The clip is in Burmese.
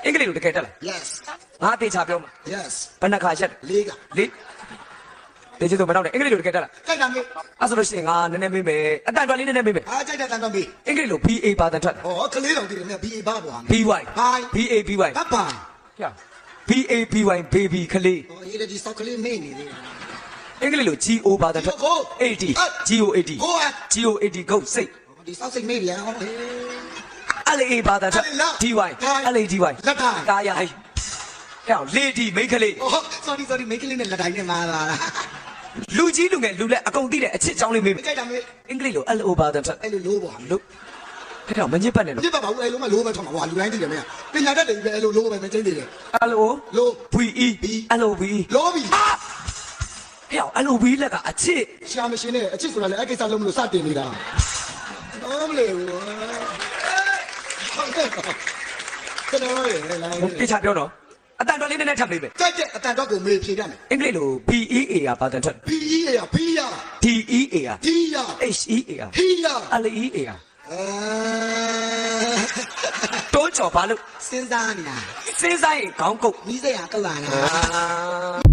အင်္ဂလိပ်လိုတကယ်တက်လား Yes ငါတေချာပြောမှာ Yes ဘယ်နှခါရက် လေးက လေးတေချာတော့မတော့နဲ့အင်္ဂလိပ်လိုတကယ်တက်လား ကြိုက်တာမေး အဲ့ဆိုလို့ရှိရင်ငါနည်းနည်းမေးမယ်အတန်တော်လေးနည်းနည်းမေးမယ် အားကြိုက်တဲ့တန်တော်မေး အင်္ဂလိပ်လို BA ဘာသာထွက် ဟောကလေးတော်တည်တယ် BA ဘာပွား BY ဘိုင်း BA BY ဘပိုင် BA BY baby ခလေး ဟောရေးတဲ့ဒီစောက်ကလေးမေးနေသေးတယ် အင်္ဂလိပ်လို GO ဘာသာထွက် AD GO80 GO80 go စိတ် ဒီစောက်စိတ်မေးပြန်ဟော LA ဘာသာထွက် DY LA DY လက်ထိုင် ကာယာဟဲ့လေဒီမိန်းကလေး ဟော sorry မိန်းကလေးနဲ့လက်တိုင်းနဲ့မာလာ လူကြီးလူငယ်လူလက်အကုန်သိတဲ့အချစ်ကြောင်းလေးမေးမယ် ကြိုက်တာမေး အင်္ဂလိပ်လို LO ဘာသာထွက် အဲ့လိုလို့ပွား လို့အဲ့တော့မညစ်ပတ်နဲ့လို့ ပြစ်ပါပါဦးအဲ့လိုမှလို့ပဲထွက်မှာကွာလူတိုင်းသိတယ်မင်းပညာတတ်တယ်ပဲအဲ့လိုလို့ပဲမကျင်းသေးတယ် LO လို့ VE LOV လို့ပြီ ဟဲ့ LOV လက်ကအချစ် ရှာမရှင်နဲ့အချစ်ဆိုတာလည်းအဲ့ကိစ္စလုံးမလို့စတင်နေတာဟုတ်မလဲဘူးကျွန်တော်ရဲ့လာ တေချာပြောတော့အတန်တော်လေးနည်းနည်းထပ်မေးမယ် ကြိုက်တဲ့အတန်တော့ကိုမေးဖြေတတ်မယ် အင်္ဂလိပ်လို PEA ကဘာသာထွက် PE ရ P ရ DEA က D ရ HEA က P ရ LEA ကတိုးချော်ဘာလို့ စဉ်းစားနေတာ စဉ်းစားရင်ခေါင်းကုတ် မိစရာကောက်လာတာ အာ